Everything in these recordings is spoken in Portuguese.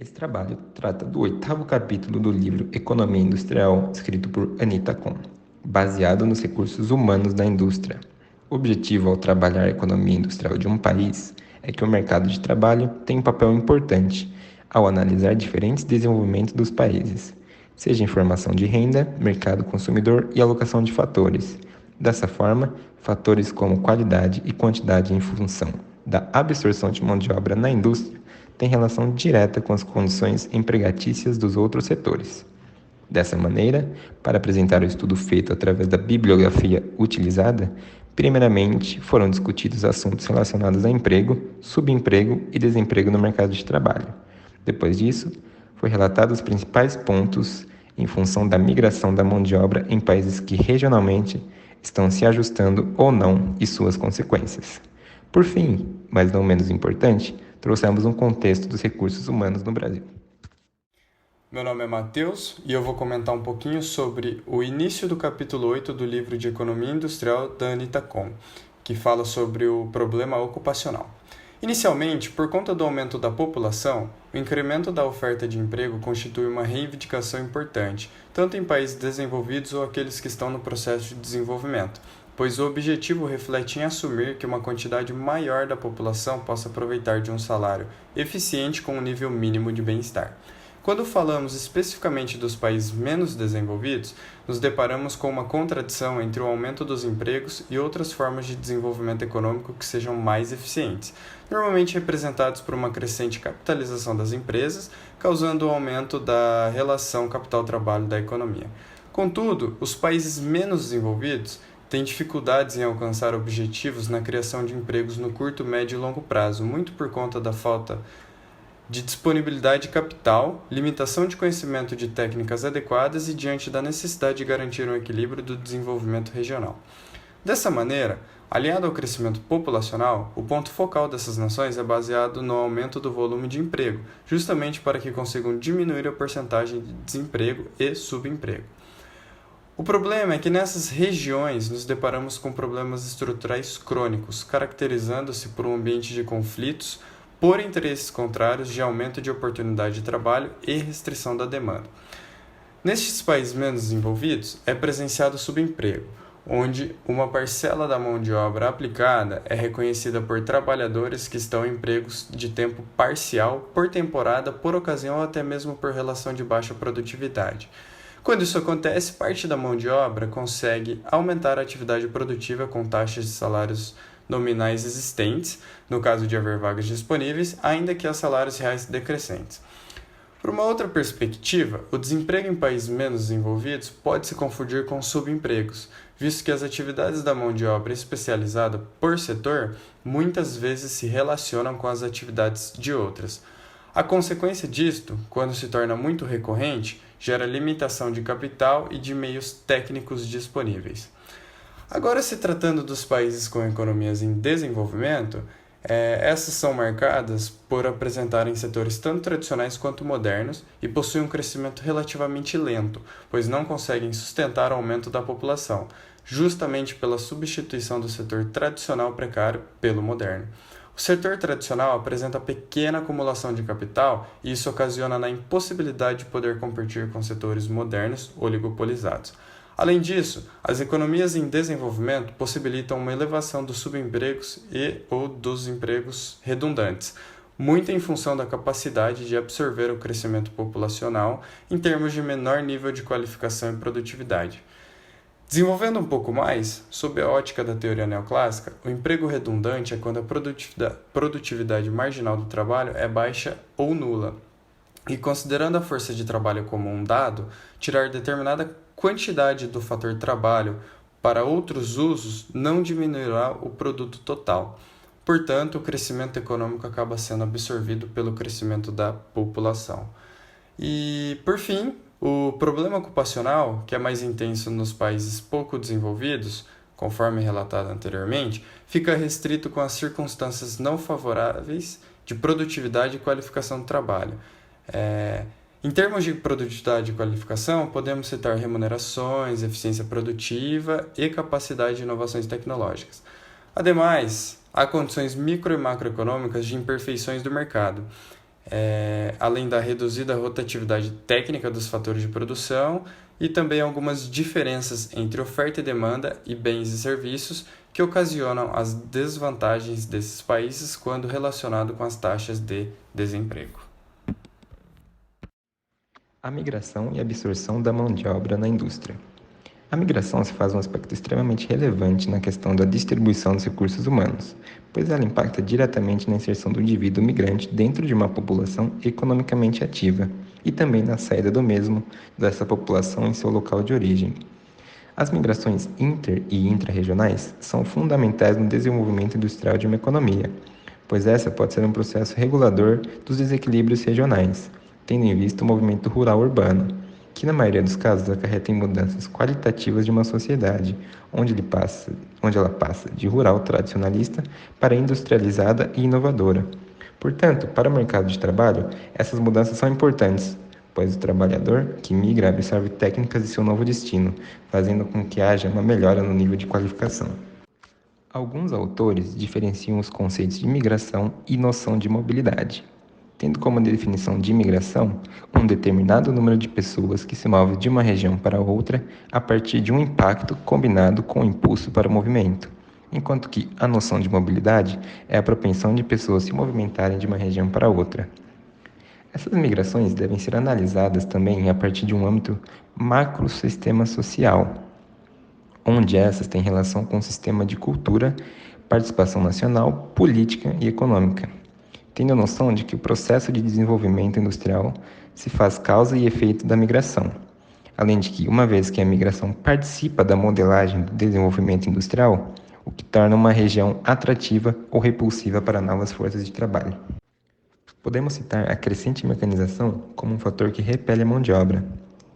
Esse trabalho trata do 8º capítulo do livro Economia Industrial, escrito por Anita Kohn, baseado nos recursos humanos da indústria. O objetivo ao trabalhar a economia industrial de um país é que o mercado de trabalho tem um papel importante ao analisar diferentes desenvolvimentos dos países, seja em formação de renda, mercado consumidor e alocação de fatores. Dessa forma, fatores como qualidade e quantidade em função da absorção de mão de obra na indústria têm relação direta com as condições empregatícias dos outros setores. Dessa maneira, para apresentar o estudo feito através da bibliografia utilizada, primeiramente foram discutidos assuntos relacionados a emprego, subemprego e desemprego no mercado de trabalho. Depois disso, foi relatado os principais pontos em função da migração da mão de obra em países que regionalmente estão se ajustando ou não e suas consequências. Por fim, mas não menos importante, trouxemos um contexto dos recursos humanos no Brasil. Meu nome é Matheus e eu vou comentar um pouquinho sobre o início do capítulo 8 do livro de Economia Industrial da Anita Kohn, que fala sobre o problema ocupacional. Inicialmente, por conta do aumento da população, o incremento da oferta de emprego constitui uma reivindicação importante, tanto em países desenvolvidos ou aqueles que estão no processo de desenvolvimento, pois o objetivo reflete em assumir que uma quantidade maior da população possa aproveitar de um salário eficiente com um nível mínimo de bem-estar. Quando falamos especificamente dos países menos desenvolvidos, nos deparamos com uma contradição entre o aumento dos empregos e outras formas de desenvolvimento econômico que sejam mais eficientes, normalmente representados por uma crescente capitalização das empresas, causando o aumento da relação capital-trabalho da economia. Contudo, os países menos desenvolvidos têm dificuldades em alcançar objetivos na criação de empregos no curto, médio e longo prazo, muito por conta da falta de disponibilidade de capital, limitação de conhecimento de técnicas adequadas e diante da necessidade de garantir um equilíbrio do desenvolvimento regional. Dessa maneira, aliado ao crescimento populacional, o ponto focal dessas nações é baseado no aumento do volume de emprego, justamente para que consigam diminuir a porcentagem de desemprego e subemprego. O problema é que nessas regiões nos deparamos com problemas estruturais crônicos, caracterizando-se por um ambiente de conflitos, por interesses contrários de aumento de oportunidade de trabalho e restrição da demanda. Nestes países menos desenvolvidos, é presenciado o subemprego, onde uma parcela da mão de obra aplicada é reconhecida por trabalhadores que estão em empregos de tempo parcial, por temporada, por ocasião ou até mesmo por relação de baixa produtividade. Quando isso acontece, parte da mão de obra consegue aumentar a atividade produtiva com taxas de salários nominais existentes, no caso de haver vagas disponíveis, ainda que a salários reais decrescentes. Por uma outra perspectiva, o desemprego em países menos desenvolvidos pode se confundir com subempregos, visto que as atividades da mão de obra especializada por setor muitas vezes se relacionam com as atividades de outras. A consequência disto, quando se torna muito recorrente, gera limitação de capital e de meios técnicos disponíveis. Agora, se tratando dos países com economias em desenvolvimento, essas são marcadas por apresentarem setores tanto tradicionais quanto modernos e possuem um crescimento relativamente lento, pois não conseguem sustentar o aumento da população, justamente pela substituição do setor tradicional precário pelo moderno. O setor tradicional apresenta pequena acumulação de capital e isso ocasiona na impossibilidade de poder competir com setores modernos oligopolizados. Além disso, as economias em desenvolvimento possibilitam uma elevação dos subempregos e ou dos empregos redundantes, muito em função da capacidade de absorver o crescimento populacional em termos de menor nível de qualificação e produtividade. Desenvolvendo um pouco mais, sob a ótica da teoria neoclássica, o emprego redundante é quando a produtividade marginal do trabalho é baixa ou nula. E considerando a força de trabalho como um dado, tirar determinada quantidade do fator trabalho para outros usos não diminuirá o produto total. Portanto, o crescimento econômico acaba sendo absorvido pelo crescimento da população. E, por fim, o problema ocupacional, que é mais intenso nos países pouco desenvolvidos, conforme relatado anteriormente, fica restrito com as circunstâncias não favoráveis de produtividade e qualificação do trabalho. Em termos de produtividade e qualificação, podemos citar remunerações, eficiência produtiva e capacidade de inovações tecnológicas. Ademais, há condições micro e macroeconômicas de imperfeições do mercado. além da reduzida rotatividade técnica dos fatores de produção e também algumas diferenças entre oferta e demanda e bens e serviços que ocasionam as desvantagens desses países quando relacionado com as taxas de desemprego. A migração e absorção da mão de obra na indústria. A migração se faz um aspecto extremamente relevante na questão da distribuição dos recursos humanos, pois ela impacta diretamente na inserção do indivíduo migrante dentro de uma população economicamente ativa e também na saída do mesmo dessa população em seu local de origem. As migrações inter- e intra-regionais são fundamentais no desenvolvimento industrial de uma economia, pois essa pode ser um processo regulador dos desequilíbrios regionais, tendo em vista o movimento rural-urbano, que na maioria dos casos acarreta em mudanças qualitativas de uma sociedade, onde ela passa de rural tradicionalista para industrializada e inovadora. Portanto, para o mercado de trabalho, essas mudanças são importantes, pois o trabalhador que migra absorve técnicas de seu novo destino, fazendo com que haja uma melhora no nível de qualificação. Alguns autores diferenciam os conceitos de migração e noção de mobilidade, tendo como definição de imigração um determinado número de pessoas que se move de uma região para outra a partir de um impacto combinado com o impulso para o movimento, enquanto que a noção de mobilidade é a propensão de pessoas se movimentarem de uma região para outra. Essas migrações devem ser analisadas também a partir de um âmbito macrosistema social, onde essas têm relação com o sistema de cultura, participação nacional, política e econômica, tendo a noção de que o processo de desenvolvimento industrial se faz causa e efeito da migração, além de que, uma vez que a migração participa da modelagem do desenvolvimento industrial, o que torna uma região atrativa ou repulsiva para novas forças de trabalho. Podemos citar a crescente mecanização como um fator que repele a mão de obra,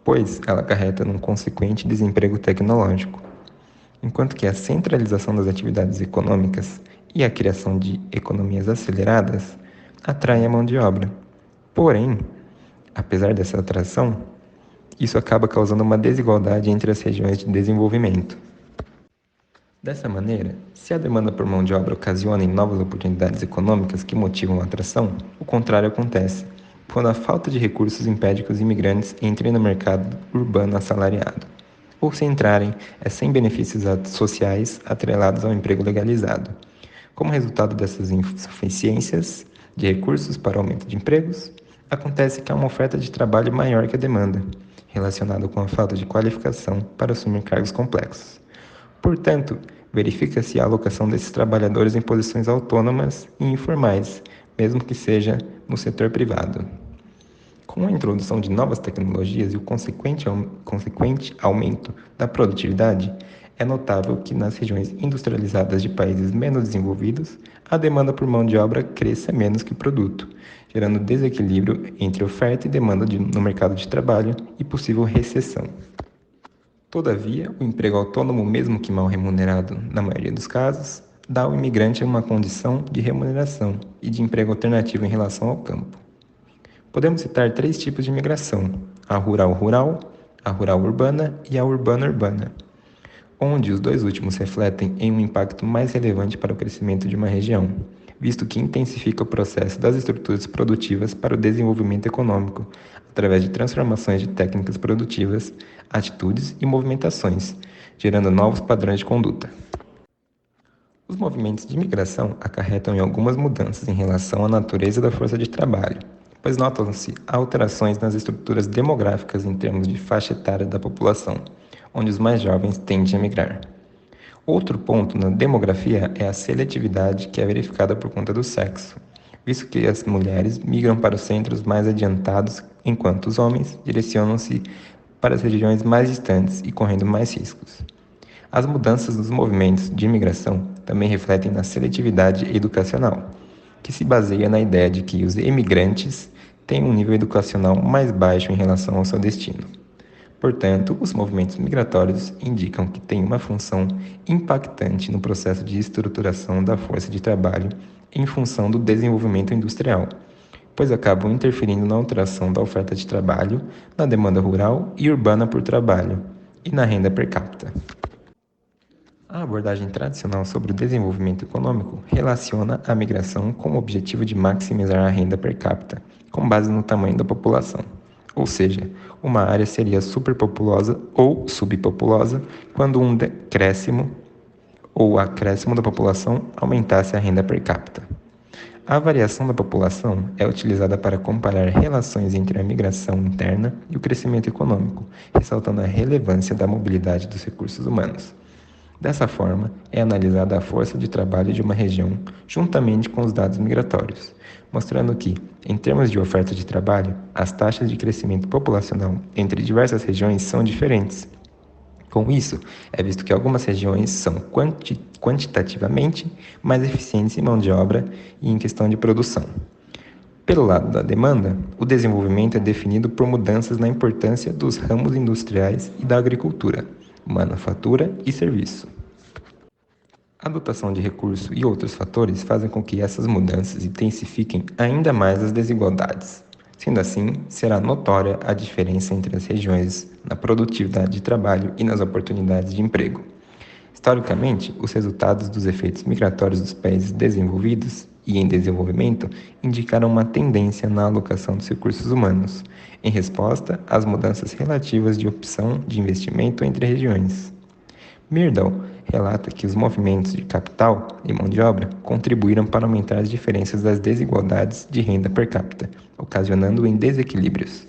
pois ela acarreta num consequente desemprego tecnológico, enquanto que a centralização das atividades econômicas e a criação de economias aceleradas atraem a mão de obra. Porém, apesar dessa atração, isso acaba causando uma desigualdade entre as regiões de desenvolvimento. Dessa maneira, se a demanda por mão de obra ocasiona novas oportunidades econômicas que motivam a atração, o contrário acontece, quando a falta de recursos impede que os imigrantes entrem no mercado urbano assalariado, ou se entrarem, é sem benefícios sociais atrelados ao emprego legalizado. Como resultado dessas insuficiências de recursos para o aumento de empregos, acontece que há uma oferta de trabalho maior que a demanda, relacionada com a falta de qualificação para assumir cargos complexos. Portanto, verifica-se a alocação desses trabalhadores em posições autônomas e informais, mesmo que seja no setor privado. Com a introdução de novas tecnologias e o consequente aumento da produtividade, é notável que nas regiões industrializadas de países menos desenvolvidos, a demanda por mão de obra cresça menos que o produto, gerando desequilíbrio entre oferta e demanda no mercado de trabalho e possível recessão. Todavia, o emprego autônomo, mesmo que mal remunerado na maioria dos casos, dá ao imigrante uma condição de remuneração e de emprego alternativo em relação ao campo. Podemos citar 3 tipos de migração: a rural-rural, a rural-urbana e a urbana-urbana, onde os 2 últimos refletem em um impacto mais relevante para o crescimento de uma região, visto que intensifica o processo das estruturas produtivas para o desenvolvimento econômico, através de transformações de técnicas produtivas, atitudes e movimentações, gerando novos padrões de conduta. Os movimentos de migração acarretam em algumas mudanças em relação à natureza da força de trabalho, pois notam-se alterações nas estruturas demográficas em termos de faixa etária da população, onde os mais jovens tendem a migrar. Outro ponto na demografia é a seletividade que é verificada por conta do sexo, visto que as mulheres migram para os centros mais adiantados, enquanto os homens direcionam-se para as regiões mais distantes e correndo mais riscos. As mudanças nos movimentos de imigração também refletem na seletividade educacional, que se baseia na ideia de que os emigrantes têm um nível educacional mais baixo em relação ao seu destino. Portanto, os movimentos migratórios indicam que têm uma função impactante no processo de estruturação da força de trabalho em função do desenvolvimento industrial, pois acabam interferindo na alteração da oferta de trabalho, na demanda rural e urbana por trabalho e na renda per capita. A abordagem tradicional sobre o desenvolvimento econômico relaciona a migração com o objetivo de maximizar a renda per capita, com base no tamanho da população. Ou seja, uma área seria superpopulosa ou subpopulosa quando um decréscimo ou acréscimo da população aumentasse a renda per capita. A variação da população é utilizada para comparar relações entre a migração interna e o crescimento econômico, ressaltando a relevância da mobilidade dos recursos humanos. Dessa forma, é analisada a força de trabalho de uma região juntamente com os dados migratórios, mostrando que, em termos de oferta de trabalho, as taxas de crescimento populacional entre diversas regiões são diferentes. Com isso, é visto que algumas regiões são quantitativamente mais eficientes em mão de obra e em questão de produção. Pelo lado da demanda, o desenvolvimento é definido por mudanças na importância dos ramos industriais e da agricultura, manufatura e serviço. A dotação de recursos e outros fatores fazem com que essas mudanças intensifiquem ainda mais as desigualdades. Sendo assim, será notória a diferença entre as regiões na produtividade de trabalho e nas oportunidades de emprego. Historicamente, os resultados dos efeitos migratórios dos países desenvolvidos e em desenvolvimento indicaram uma tendência na alocação dos recursos humanos, em resposta às mudanças relativas de opção de investimento entre regiões. Myrdal relata que os movimentos de capital e mão de obra contribuíram para aumentar as diferenças das desigualdades de renda per capita, ocasionando em desequilíbrios.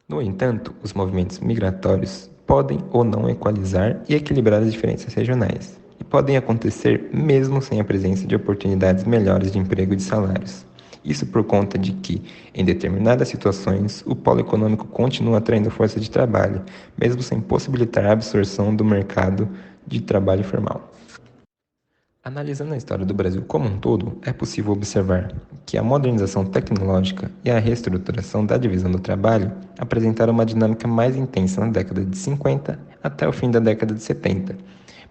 No entanto, os movimentos migratórios podem ou não equalizar e equilibrar as diferenças regionais, e podem acontecer mesmo sem a presença de oportunidades melhores de emprego e de salários. Isso por conta de que, em determinadas situações, o polo econômico continua atraindo força de trabalho, mesmo sem possibilitar a absorção do mercado de trabalho formal. Analisando a história do Brasil como um todo, é possível observar que a modernização tecnológica e a reestruturação da divisão do trabalho apresentaram uma dinâmica mais intensa na década de 50 até o fim da década de 70,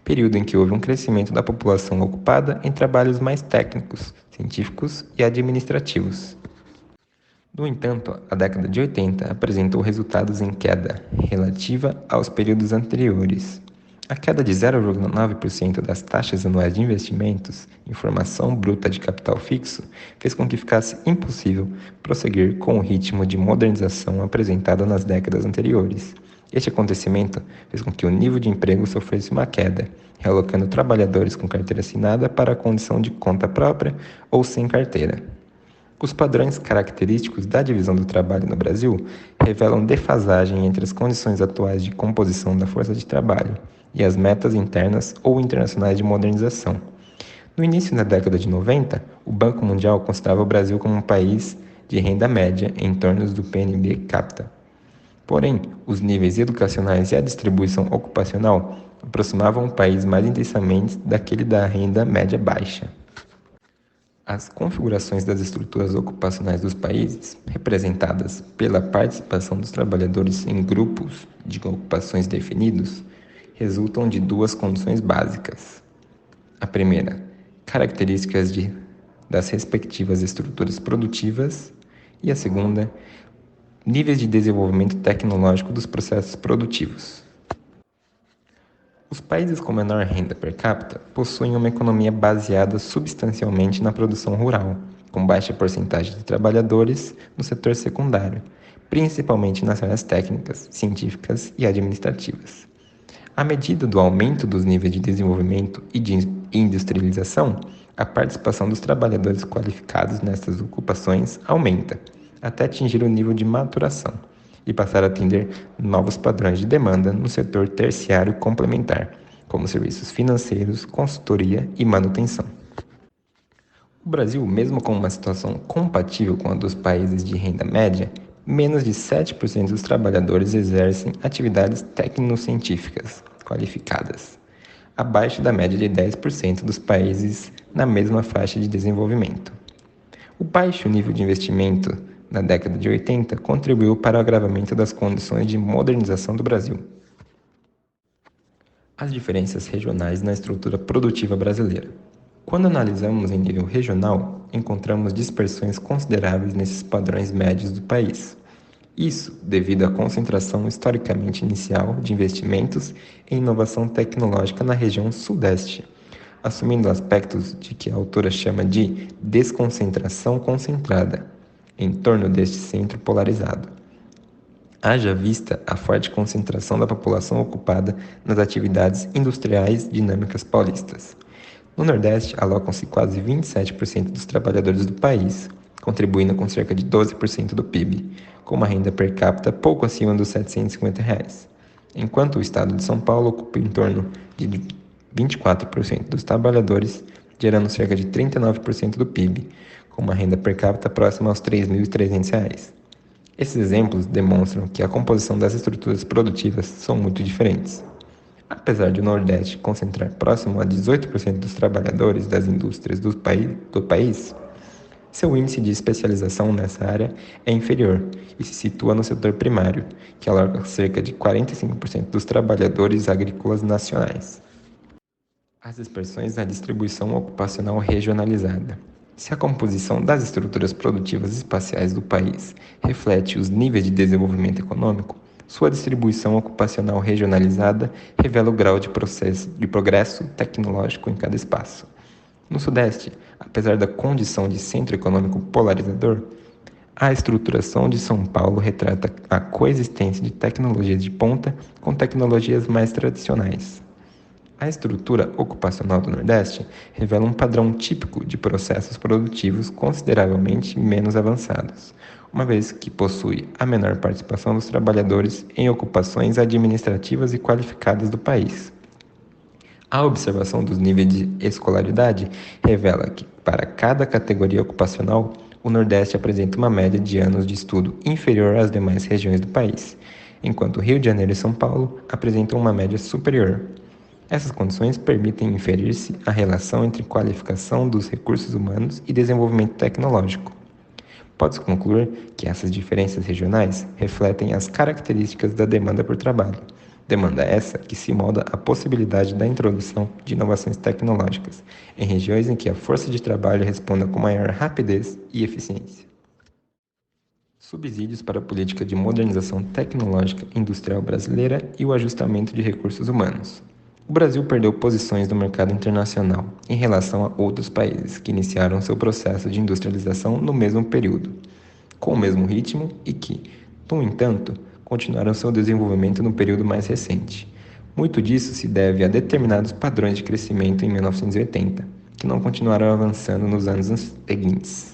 período em que houve um crescimento da população ocupada em trabalhos mais técnicos, científicos e administrativos. No entanto, a década de 80 apresentou resultados em queda relativa aos períodos anteriores. A queda de 0,9% das taxas anuais de investimentos em formação bruta de capital fixo fez com que ficasse impossível prosseguir com o ritmo de modernização apresentado nas décadas anteriores. Este acontecimento fez com que o nível de emprego sofresse uma queda, realocando trabalhadores com carteira assinada para a condição de conta própria ou sem carteira. Os padrões característicos da divisão do trabalho no Brasil revelam defasagem entre as condições atuais de composição da força de trabalho e as metas internas ou internacionais de modernização. No início da década de 90, o Banco Mundial considerava o Brasil como um país de renda média em torno do PNB capita. Porém, os níveis educacionais e a distribuição ocupacional aproximavam o país mais intensamente daquele da renda média baixa. As configurações das estruturas ocupacionais dos países, representadas pela participação dos trabalhadores em grupos de ocupações definidos, resultam de duas condições básicas. A primeira, características das respectivas estruturas produtivas, e a segunda, níveis de desenvolvimento tecnológico dos processos produtivos. Os países com menor renda per capita possuem uma economia baseada substancialmente na produção rural, com baixa porcentagem de trabalhadores no setor secundário, principalmente nas áreas técnicas, científicas e administrativas. À medida do aumento dos níveis de desenvolvimento e de industrialização, a participação dos trabalhadores qualificados nessas ocupações aumenta, até atingir o nível de maturação e passar a atender novos padrões de demanda no setor terciário complementar, como serviços financeiros, consultoria e manutenção. O Brasil, mesmo com uma situação compatível com a dos países de renda média, menos de 7% dos trabalhadores exercem atividades tecnocientíficas qualificadas, abaixo da média de 10% dos países na mesma faixa de desenvolvimento. O baixo nível de investimento na década de 80 contribuiu para o agravamento das condições de modernização do Brasil. As diferenças regionais na estrutura produtiva brasileira. Quando analisamos em nível regional, encontramos dispersões consideráveis nesses padrões médios do país. Isso devido à concentração historicamente inicial de investimentos em inovação tecnológica na região Sudeste, assumindo aspectos de que a autora chama de desconcentração concentrada, em torno deste centro polarizado. Haja vista a forte concentração da população ocupada nas atividades industriais dinâmicas paulistas. No Nordeste, alocam-se quase 27% dos trabalhadores do país, contribuindo com cerca de 12% do PIB, com uma renda per capita pouco acima dos R$ 750, enquanto o estado de São Paulo ocupa em torno de 24% dos trabalhadores, gerando cerca de 39% do PIB, com uma renda per capita próxima aos R$ 3.300. Esses exemplos demonstram que a composição das estruturas produtivas são muito diferentes. Apesar de o Nordeste concentrar próximo a 18% dos trabalhadores das indústrias do país, seu índice de especialização nessa área é inferior e se situa no setor primário, que aloca cerca de 45% dos trabalhadores agrícolas nacionais. As expressões da distribuição ocupacional regionalizada. Se a composição das estruturas produtivas espaciais do país reflete os níveis de desenvolvimento econômico, sua distribuição ocupacional regionalizada revela o grau de progresso tecnológico em cada espaço. No Sudeste, apesar da condição de centro econômico polarizador, a estruturação de São Paulo retrata a coexistência de tecnologias de ponta com tecnologias mais tradicionais. A estrutura ocupacional do Nordeste revela um padrão típico de processos produtivos consideravelmente menos avançados, uma vez que possui a menor participação dos trabalhadores em ocupações administrativas e qualificadas do país. A observação dos níveis de escolaridade revela que, para cada categoria ocupacional, o Nordeste apresenta uma média de anos de estudo inferior às demais regiões do país, enquanto Rio de Janeiro e São Paulo apresentam uma média superior. Essas condições permitem inferir-se a relação entre qualificação dos recursos humanos e desenvolvimento tecnológico. Pode-se concluir que essas diferenças regionais refletem as características da demanda por trabalho, demanda essa que se molda à possibilidade da introdução de inovações tecnológicas em regiões em que a força de trabalho responda com maior rapidez e eficiência. Subsídios para a política de modernização tecnológica industrial brasileira e o ajustamento de recursos humanos. O Brasil perdeu posições no mercado internacional em relação a outros países que iniciaram seu processo de industrialização no mesmo período, com o mesmo ritmo e que, no entanto, continuaram seu desenvolvimento no período mais recente. Muito disso se deve a determinados padrões de crescimento em 1980, que não continuaram avançando nos anos seguintes.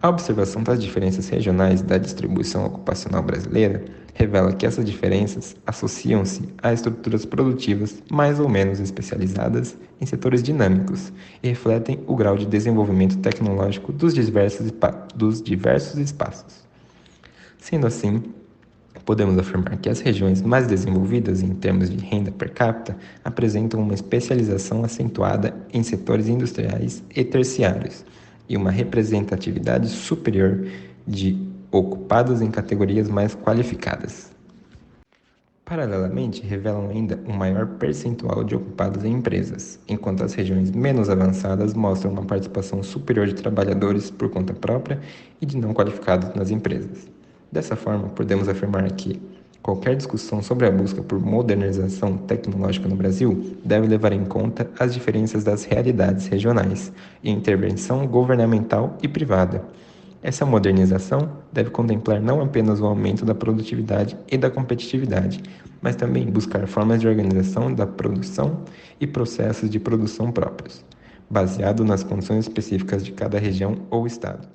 A observação das diferenças regionais da distribuição ocupacional brasileira revela que essas diferenças associam-se a estruturas produtivas mais ou menos especializadas em setores dinâmicos e refletem o grau de desenvolvimento tecnológico dos diversos espaços. Sendo assim, podemos afirmar que as regiões mais desenvolvidas em termos de renda per capita apresentam uma especialização acentuada em setores industriais e terciários e uma representatividade superior de ocupados em categorias mais qualificadas. Paralelamente, revelam ainda um maior percentual de ocupados em empresas, enquanto as regiões menos avançadas mostram uma participação superior de trabalhadores por conta própria e de não qualificados nas empresas. Dessa forma, podemos afirmar que qualquer discussão sobre a busca por modernização tecnológica no Brasil deve levar em conta as diferenças das realidades regionais e a intervenção governamental e privada. Essa modernização deve contemplar não apenas o aumento da produtividade e da competitividade, mas também buscar formas de organização da produção e processos de produção próprios, baseado nas condições específicas de cada região ou estado.